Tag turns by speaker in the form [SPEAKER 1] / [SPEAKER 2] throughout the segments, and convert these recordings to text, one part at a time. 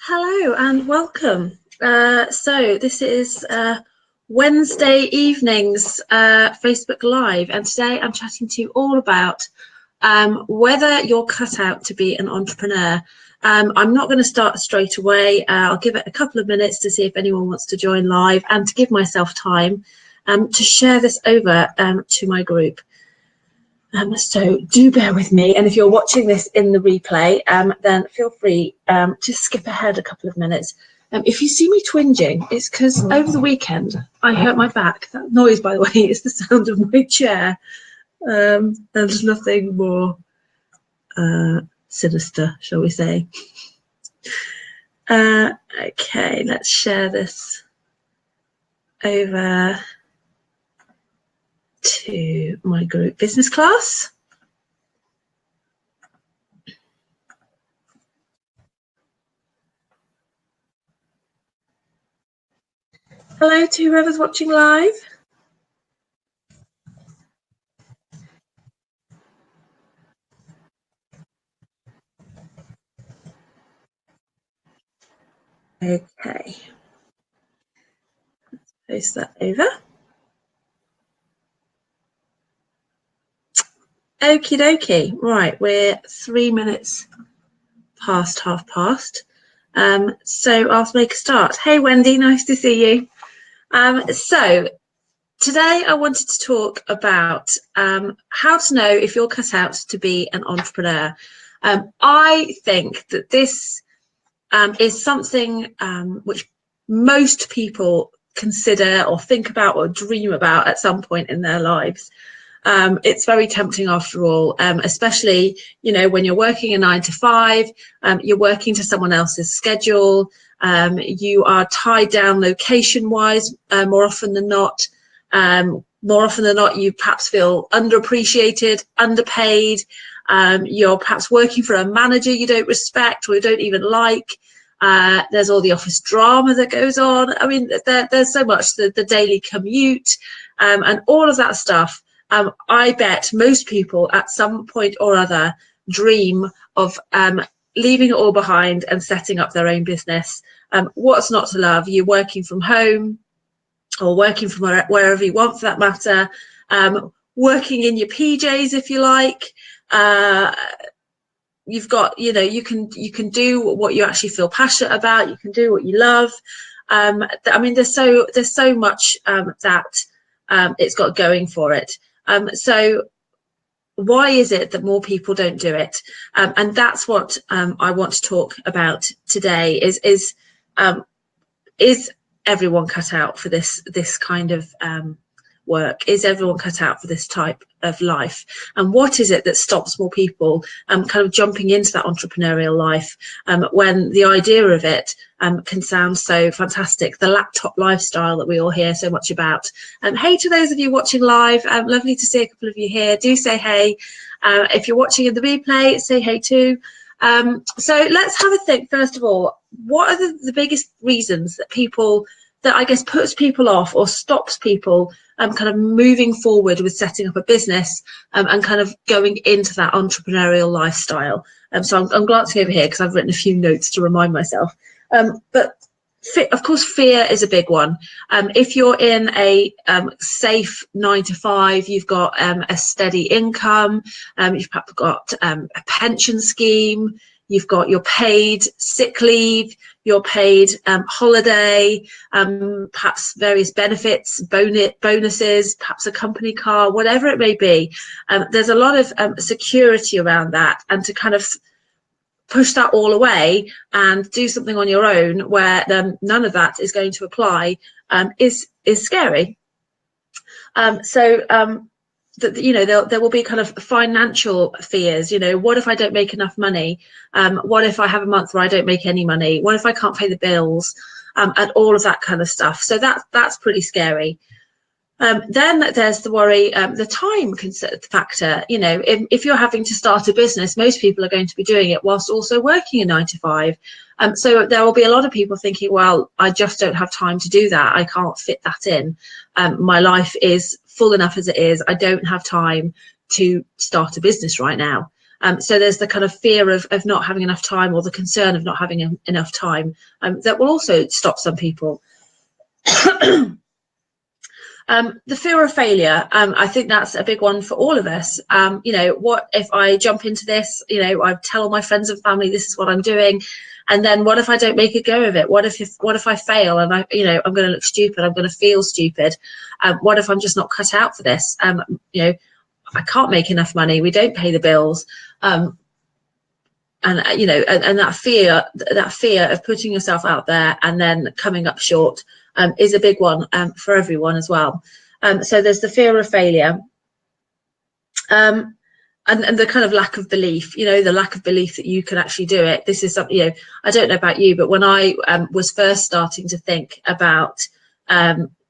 [SPEAKER 1] Hello and welcome. So this is Wednesday evening's Facebook Live, and today I'm chatting to you all about whether you're cut out to be an entrepreneur. I'm not going to start straight away. I'll give it a couple of minutes to see if anyone wants to join live and to give myself time to share this over to my group. So do bear with me, and if you're watching this in the replay, then feel free to skip ahead a couple of minutes. If you see me twinging, it's because over the weekend I hurt my back. That noise, by the way, is the sound of my chair. There's nothing more sinister, shall we say. Okay, let's share this over to my group business class. Hello to whoever's watching live. Okay, let's post that over. Okie dokie. Right, we're 3 minutes past past. So I'll make a start. Hey Wendy, nice to see you. So today I wanted to talk about how to know if you're cut out to be an entrepreneur. I think that this is something which most people consider or think about or dream about at some point in their lives. It's very tempting after all, especially, you know, when you're working a 9 to 5, you're working to someone else's schedule, you are tied down location wise more often than not. More often than not, you perhaps feel underappreciated, underpaid. You're perhaps working for a manager you don't respect or you don't even like. There's all the office drama that goes on. I mean, there's so much, the daily commute and all of that stuff. I bet most people at some point or other dream of leaving it all behind and setting up their own business. What's not to love? You're working from home or working from wherever you want for that matter, working in your PJs if you like. You've got, you know, you can do what you actually feel passionate about. You can do what you love. I mean, there's so much that it's got going for it. So why is it that more people don't do it? And that's what I want to talk about today is everyone cut out for this kind of work? Is everyone cut out for this type of life? And what is it that stops more people kind of jumping into that entrepreneurial life when the idea of it can sound so fantastic? The laptop lifestyle that we all hear so much about. Hey to those of you watching live, lovely to see a couple of you here. Do say hey. If you're watching in the replay, say hey too. So let's have a think. First of all, what are the biggest reasons that I guess puts people off or stops people kind of moving forward with setting up a business and kind of going into that entrepreneurial lifestyle? So I'm glancing over here because I've written a few notes to remind myself. But of course, fear is a big one. If you're in a safe 9 to 5, you've got a steady income, you've perhaps got a pension scheme, you've got your paid sick leave, your paid holiday, perhaps various benefits, bonuses, perhaps a company car, whatever it may be. There's a lot of security around that, and to kind of push that all away and do something on your own where none of that is going to apply is scary. That, you know, there will be kind of financial fears. You know, what if I don't make enough money? What if I have a month where I don't make any money? What if I can't pay the bills? And all of that kind of stuff. So that's pretty scary. Then there's the worry, the time factor. You know, if you're having to start a business, most people are going to be doing it whilst also working a 9 to 5. So there will be a lot of people thinking, well, I just don't have time to do that. I can't fit that in. My life is full enough as it is. I don't have time to start a business right now. So there's the kind of fear of not having enough time, or the concern of not having enough time, that will also stop some people. The fear of failure, I think that's a big one for all of us. You know, what if I jump into this, you know, I tell all my friends and family this is what I'm doing, and then what if I don't make a go of it? What if I fail and I, you know, I'm going to look stupid, I'm going to feel stupid. What if I'm just not cut out for this? You know, I can't make enough money, we don't pay the bills. And you know, and that fear of putting yourself out there and then coming up short is a big one for everyone as well. So there's the fear of failure, and the kind of lack of belief, you know, the lack of belief that you can actually do it. This is something, you know, I don't know about you, but when I was first starting to think about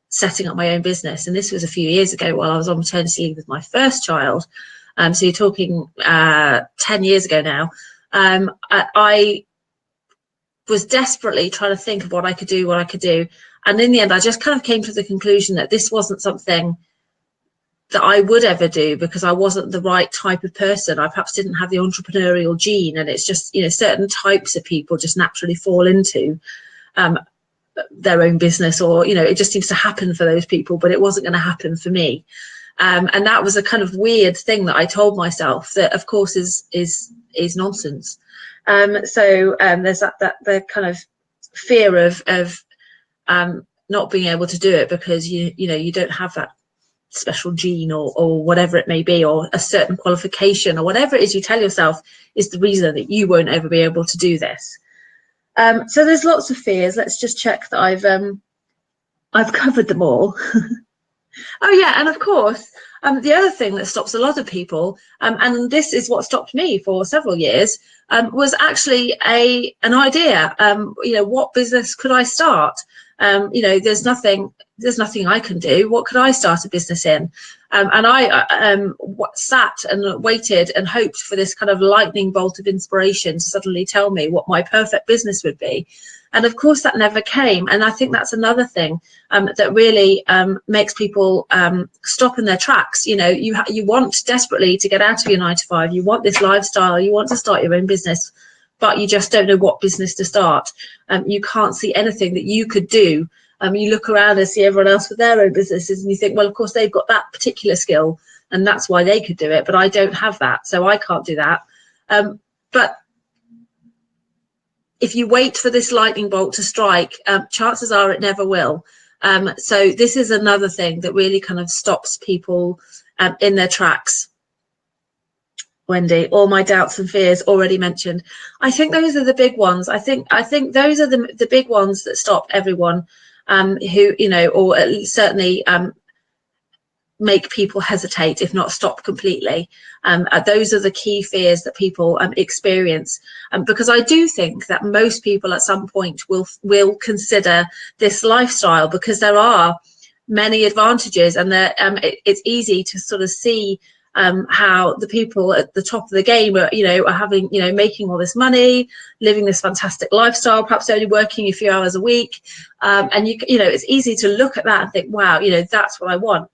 [SPEAKER 1] setting up my own business, and this was a few years ago while I was on maternity leave with my first child, so you're talking 10 years ago now, I was desperately trying to think of what I could do. And in the end, I just kind of came to the conclusion that this wasn't something that I would ever do, because I wasn't the right type of person. I perhaps didn't have the entrepreneurial gene, and it's just, you know, certain types of people just naturally fall into their own business, or, you know, it just seems to happen for those people, but it wasn't going to happen for me. And that was a kind of weird thing that I told myself that, of course, is nonsense. So there's that the kind of fear of not being able to do it because you know you don't have that special gene, or whatever it may be, or a certain qualification, or whatever it is you tell yourself is the reason that you won't ever be able to do this. So there's lots of fears. Let's just check that I've covered them all. Oh yeah, and of course, the other thing that stops a lot of people, and this is what stopped me for several years, was actually an idea. You know, what business could I start? You know, there's nothing I can do. What could I start a business in? And I sat and waited and hoped for this kind of lightning bolt of inspiration to suddenly tell me what my perfect business would be. And of course, that never came. And I think that's another thing that really makes people stop in their tracks. You know, you want desperately to get out of your 9 to 5. You want this lifestyle. You want to start your own business, but you just don't know what business to start. You can't see anything that you could do. You look around and see everyone else with their own businesses, and you think, well, of course, they've got that particular skill, and that's why they could do it, but I don't have that, so I can't do that. But if you wait for this lightning bolt to strike, chances are it never will. So this is another thing that really kind of stops people in their tracks. Wendy, all my doubts and fears already mentioned. I think those are the big ones. I think those are the big ones that stop everyone who, you know, or at least certainly make people hesitate, if not stop completely. Those are the key fears that people experience, because I do think that most people at some point will consider this lifestyle, because there are many advantages, and it's easy to sort of see how the people at the top of the game are, you know, are having, you know, making all this money, living this fantastic lifestyle, perhaps only working a few hours a week, and you know, it's easy to look at that and think, wow, you know, that's what I want,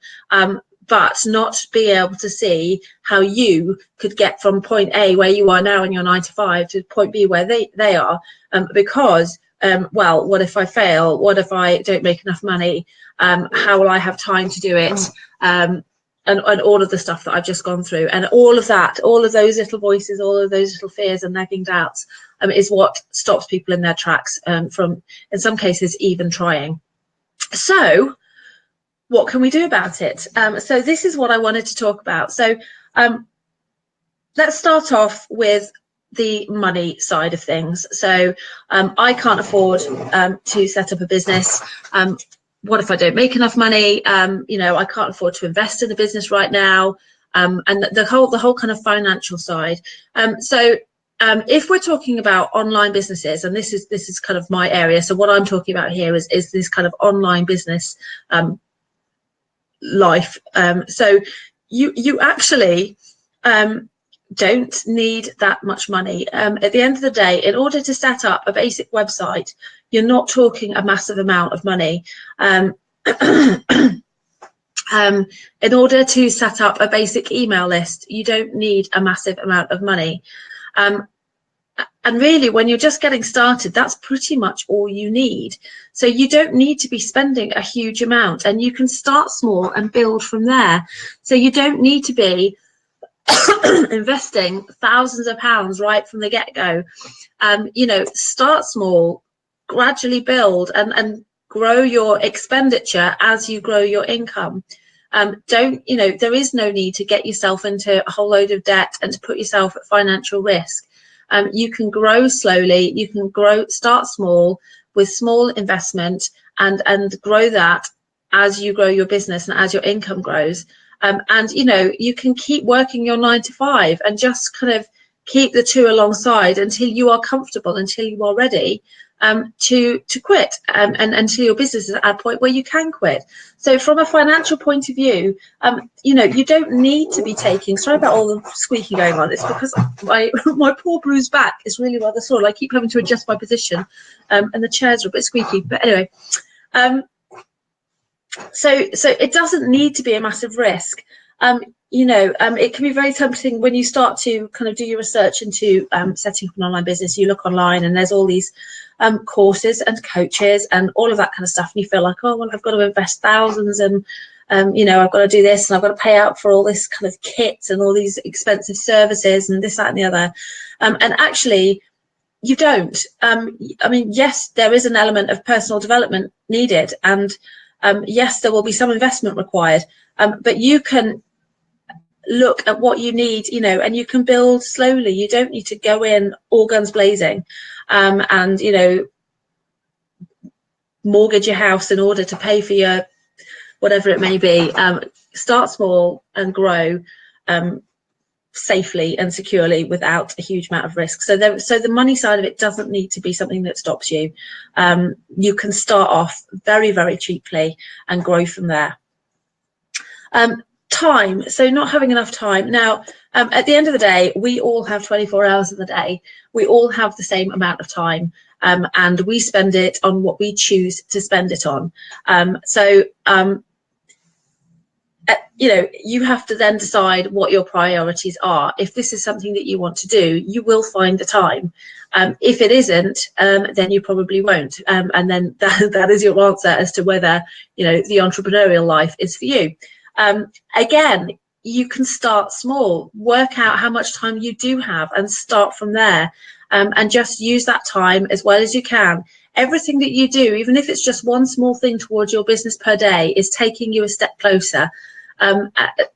[SPEAKER 1] but not be able to see how you could get from point A, where you are now in your 9 to 5, to point B, where they are, because well, what if I fail? What if I don't make enough money? How will I have time to do it? And all of the stuff that I've just gone through, and all of that, all of those little voices, all of those little fears and nagging doubts, is what stops people in their tracks from, in some cases, even trying. So what can we do about it? So this is what I wanted to talk about. So let's start off with the money side of things. So I can't afford to set up a business. What if I don't make enough money? You know, I can't afford to invest in a business right now, and the whole kind of financial side. So if we're talking about online businesses, and this is kind of my area, so what I'm talking about here is this kind of online business life. So you actually don't need that much money. At the end of the day, in order to set up a basic website, you're not talking a massive amount of money. In order to set up a basic email list, you don't need a massive amount of money. And really, when you're just getting started, that's pretty much all you need. So you don't need to be spending a huge amount, and you can start small and build from there. So you don't need to be investing thousands of pounds right from the get-go. You know, start small, gradually build, and grow your expenditure as you grow your income. Don't, you know, there is no need to get yourself into a whole load of debt and to put yourself at financial risk. You can grow slowly, you can start small with small investment, and grow that as you grow your business and as your income grows. And, you know, you can keep working your 9 to 5 and just kind of keep the two alongside until you are comfortable, until you are ready to quit, and until your business is at a point where you can quit. So from a financial point of view, you know, you don't need to be taking, sorry about all the squeaky going on, it's because my poor bruised back is really rather sore. I keep having to adjust my position, and the chairs are a bit squeaky, but anyway. So it doesn't need to be a massive risk. You know, it can be very tempting when you start to kind of do your research into setting up an online business. You look online and there's all these courses and coaches and all of that kind of stuff, and you feel like, oh well, I've got to invest thousands, and you know, I've got to do this, and I've got to pay out for all this kind of kit and all these expensive services and this, that, and the other. And actually, you don't. I mean, yes, there is an element of personal development needed, and yes, there will be some investment required, but you can look at what you need, you know, and you can build slowly. You don't need to go in all guns blazing, and, you know, mortgage your house in order to pay for your whatever it may be. Start small and grow safely and securely without a huge amount of risk. So the money side of it doesn't need to be something that stops you. You can start off very, very cheaply and grow from there. Time, so not having enough time. Now, at the end of the day, we all have 24 hours in the day. We all have the same amount of time, and we spend it on what we choose to spend it on. You know, you have to then decide what your priorities are. If this is something that you want to do, you will find the time. If it isn't, then you probably won't. And then that is your answer as to whether, you know, the entrepreneurial life is for you. Again, you can start small, work out how much time you do have and start from there, and just use that time as well as you can. Everything that you do, even if it's just one small thing towards your business per day, is taking you a step closer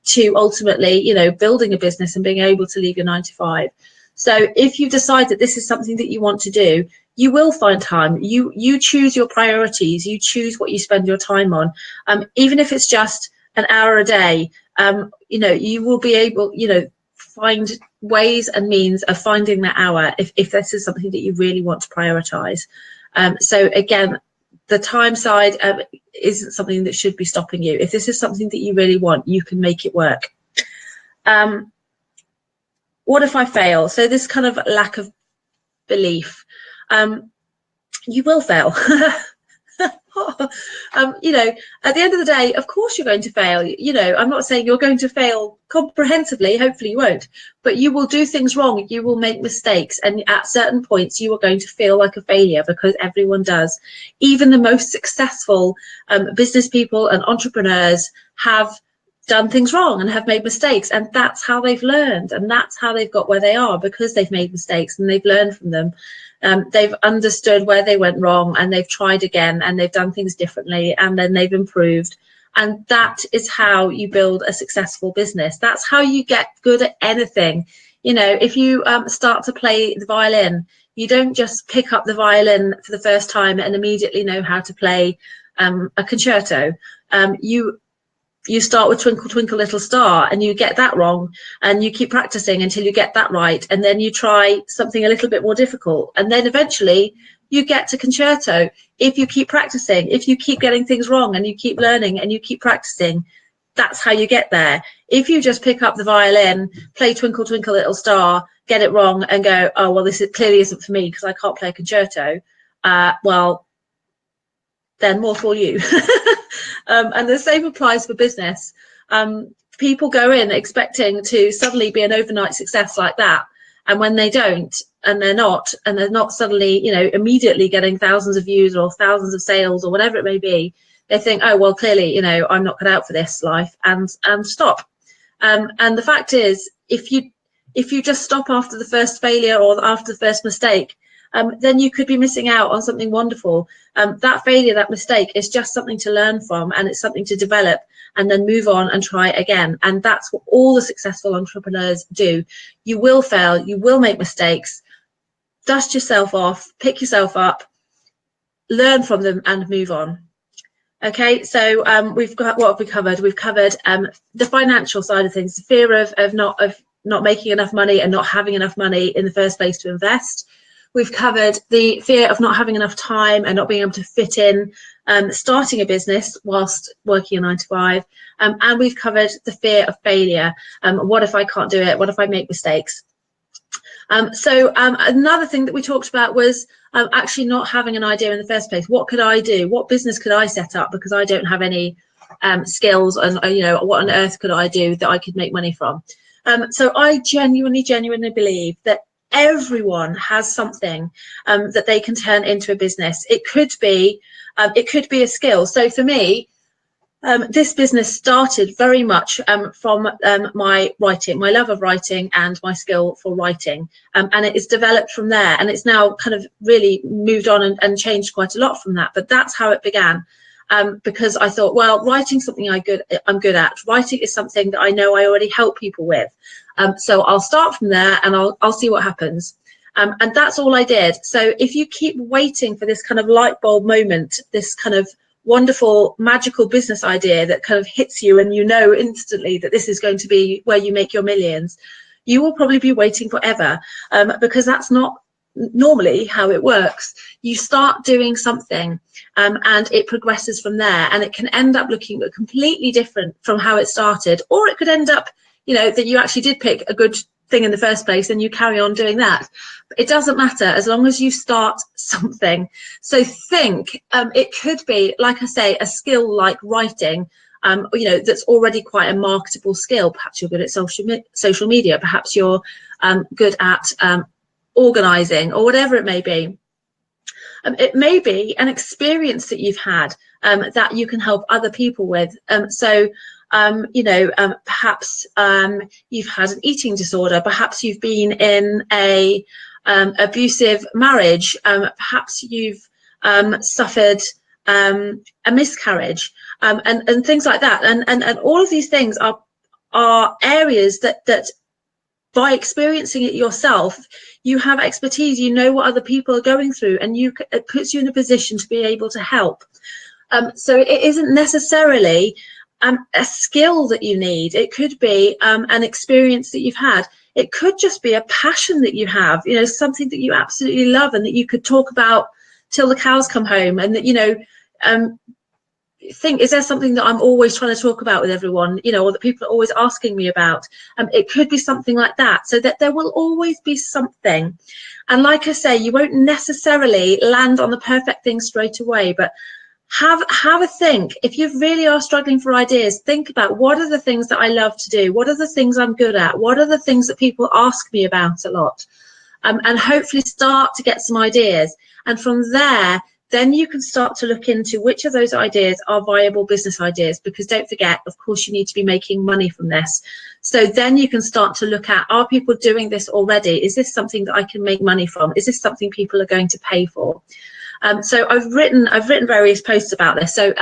[SPEAKER 1] to ultimately, you know, building a business and being able to leave your 9 to 5. So if you decide that this is something that you want to do, you will find time. You choose your priorities. You choose what you spend your time on. Even if it's just an hour a day, you know, you will be able, you know, find ways and means of finding that hour if this is something that you really want to prioritize. So again, the time side isn't something that should be stopping you. If this is something that you really want, you can make it work. What if I fail? So this kind of lack of belief, you will fail. You know, at the end of the day, of course you're going to fail. You know, I'm not saying you're going to fail comprehensively, hopefully you won't, but you will do things wrong, you will make mistakes, and at certain points you are going to feel like a failure, because everyone does. Even the most successful business people and entrepreneurs have done things wrong and have made mistakes, and that's how they've learned, and that's how they've got where they are, because they've made mistakes and they've learned from them. They've understood where they went wrong, and they've tried again, and they've done things differently, and then they've improved. And that is how you build a successful business. That's how you get good at anything. You know, if you start to play the violin, you don't just pick up the violin for the first time and immediately know how to play a concerto. You start with Twinkle Twinkle Little Star, and you get that wrong, and you keep practicing until you get that right, and then you try something a little bit more difficult, and then eventually you get to concerto. If you keep practicing, if you keep getting things wrong and you keep learning and you keep practicing, that's how you get there. If you just pick up the violin, play Twinkle Twinkle Little Star, get it wrong, and go, oh well, this clearly isn't for me because I can't play a concerto, well, then more for you. And the same applies for business. People go in expecting to suddenly be an overnight success like that. And when they don't, and they're not suddenly, you know, immediately getting thousands of views or thousands of sales or whatever it may be, they think, oh, well, clearly, you know, I'm not cut out for this life, and stop. And the fact is, if you just stop after the first failure or after the first mistake, then you could be missing out on something wonderful. That failure, that mistake is just something to learn from, and it's something to develop and then move on and try again. And that's what all the successful entrepreneurs do. You will fail, you will make mistakes, dust yourself off, pick yourself up, learn from them and move on. Okay, so we've got, what have we covered? We've covered the financial side of things, the fear of not making enough money and not having enough money in the first place to invest. We've covered the fear of not having enough time and not being able to fit in starting a business whilst working a 9 to 5. And we've covered the fear of failure. What if I can't do it? What if I make mistakes? So another thing that we talked about was actually not having an idea in the first place. What could I do? What business could I set up because I don't have any skills, and you know, what on earth could I do that I could make money from? So I genuinely believe that everyone has something that they can turn into a business. It could be a skill. So for me, this business started very much from my writing, my love of writing and my skill for writing. And it is developed from there. And it's now kind of really moved on and changed quite a lot from that. But that's how it began. Because I thought, well, writing's something I'm good at. Writing is something that I know I already help people with. So I'll start from there and I'll see what happens. And that's all I did. So if you keep waiting for this kind of light bulb moment, this kind of wonderful, magical business idea that kind of hits you and you know instantly that this is going to be where you make your millions, you will probably be waiting forever, because that's not normally how it works. You start doing something and it progresses from there, and it can end up looking completely different from how it started, or it could end up, you know, that you actually did pick a good thing in the first place and you carry on doing that. It doesn't matter as long as you start something. So think, it could be, like I say, a skill like writing, you know, that's already quite a marketable skill. Perhaps you're good at social media, perhaps you're good at organizing, or whatever it may be. It may be an experience that you've had that you can help other people with. You know, perhaps you've had an eating disorder, perhaps you've been in a abusive marriage, perhaps you've suffered a miscarriage, and things like that. And all of these things are areas that by experiencing it yourself, you have expertise, you know what other people are going through, and it puts you in a position to be able to help. So it isn't necessarily a skill that you need. It could be an experience that you've had. It could just be a passion that you have, you know, something that you absolutely love and that you could talk about till the cows come home, and that, you know, think, is there something that I'm always trying to talk about with everyone, you know, or that people are always asking me about? It could be something like that, so that there will always be something. And like I say, you won't necessarily land on the perfect thing straight away, but have a think. If you really are struggling for ideas, think about, what are the things that I love to do? What are the things I'm good at? What are the things that people ask me about a lot? And hopefully start to get some ideas. And from there, then you can start to look into which of those ideas are viable business ideas, because don't forget, of course, you need to be making money from this. So then you can start to look at, are people doing this already? Is this something that I can make money from? Is this something people are going to pay for? So I've written various posts about this. So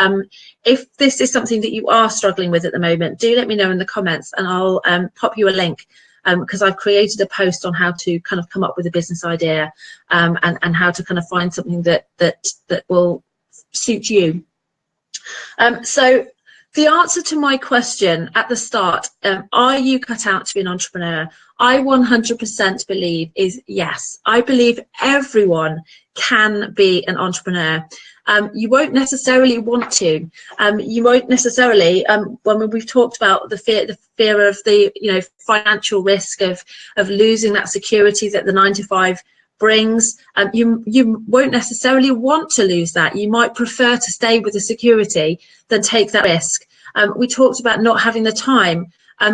[SPEAKER 1] if this is something that you are struggling with at the moment, do let me know in the comments, and I'll pop you a link, because I've created a post on how to kind of come up with a business idea, and how to kind of find something that will suit you. So the answer to my question at the start, are you cut out to be an entrepreneur? I 100% believe is yes. I believe everyone can be an entrepreneur. You won't necessarily want to. You won't necessarily, when we've talked about the fear of the, you know, financial risk of losing that security that the 9 to 5 brings. You won't necessarily want to lose that. You might prefer to stay with the security than take that risk. We talked about not having the time.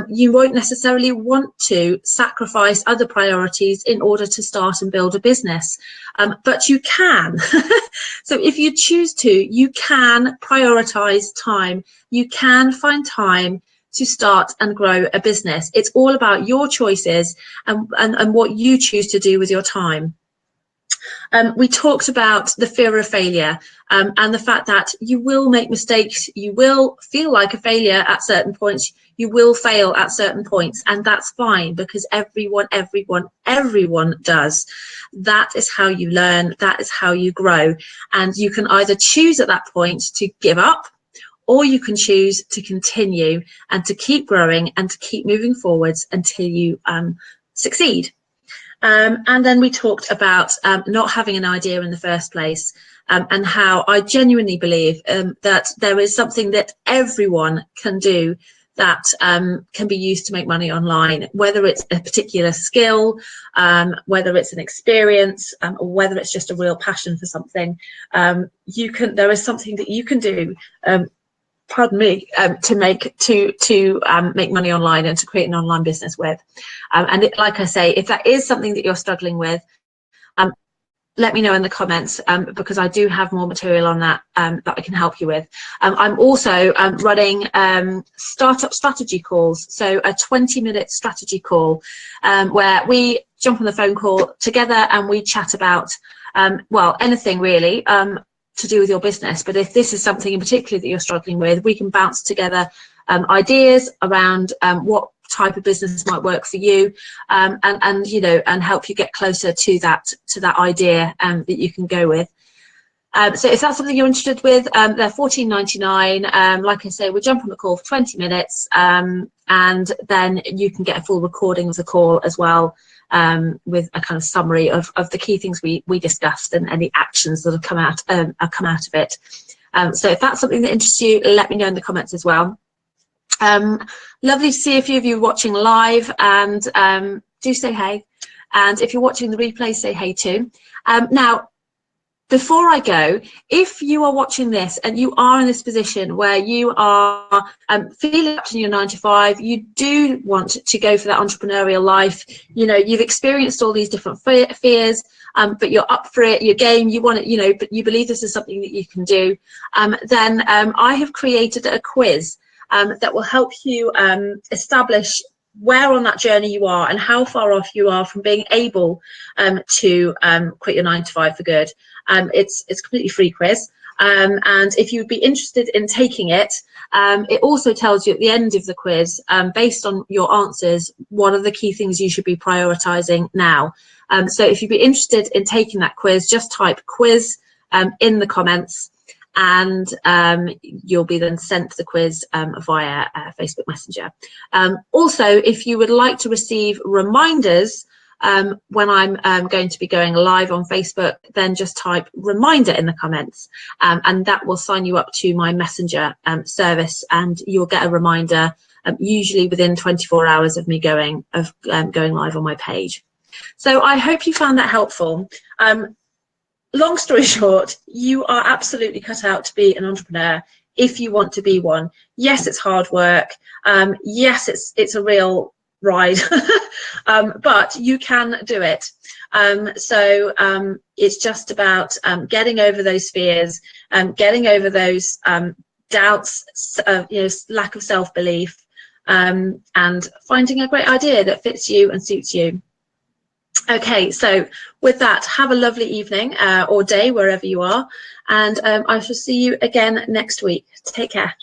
[SPEAKER 1] You won't necessarily want to sacrifice other priorities in order to start and build a business, but you can. So if you choose to, you can prioritize time. You can find time to start and grow a business. It's all about your choices and what you choose to do with your time. We talked about the fear of failure, and the fact that you will make mistakes, you will feel like a failure at certain points, you will fail at certain points, and that's fine, because everyone does. That is how you learn, that is how you grow, and you can either choose at that point to give up, or you can choose to continue and to keep growing and to keep moving forwards until you succeed. And then we talked about not having an idea in the first place, and how I genuinely believe that there is something that everyone can do that can be used to make money online, whether it's a particular skill, whether it's an experience, or whether it's just a real passion for something. There is something that you can do, to make money online and to create an online business with. Like I say, if that is something that you're struggling with, let me know in the comments, because I do have more material on that that I can help you with. I'm also running startup strategy calls, so a 20-minute strategy call where we jump on the phone call together and we chat about, well, anything really to do with your business. But if this is something in particular that you're struggling with, we can bounce together ideas around what type of business might work for you, and you know, and help you get closer to that idea that you can go with. So if that's something you're interested with, they're $14.99. Like I say, we'll jump on the call for 20 minutes, and then you can get a full recording of the call as well, with a kind of summary of the key things we discussed and any actions that have come out of it. So if that's something that interests you, let me know in the comments as well. Lovely to see a few of you watching live, and do say hey. And if you're watching the replay, say hey too. Now, before I go, if you are watching this and you are in this position where you are feeling up in your 9 to 5, you do want to go for that entrepreneurial life, you know, you've experienced all these different fears, but you're up for it, you're game, you want it, you know, but you believe this is something that you can do, then I have created a quiz that will help you establish where on that journey you are and how far off you are from being able to quit your 9 to 5 for good. It's a completely free quiz, and if you'd be interested in taking it, it also tells you at the end of the quiz, based on your answers, what are the key things you should be prioritizing now. So if you'd be interested in taking that quiz, just type quiz in the comments, and you'll be then sent the quiz via Facebook Messenger. Also, if you would like to receive reminders when I'm going to be going live on Facebook, then just type reminder in the comments, and that will sign you up to my Messenger service, and you'll get a reminder usually within 24 hours of me going live on my page. So I hope you found that helpful. Long story short, you are absolutely cut out to be an entrepreneur if you want to be one. Yes, it's hard work. Yes, it's a real ride, but you can do it. So it's just about getting over those fears, getting over those doubts, you know, lack of self-belief, and finding a great idea that fits you and suits you. Okay, so with that, have a lovely evening or day wherever you are, and I shall see you again next week. Take care.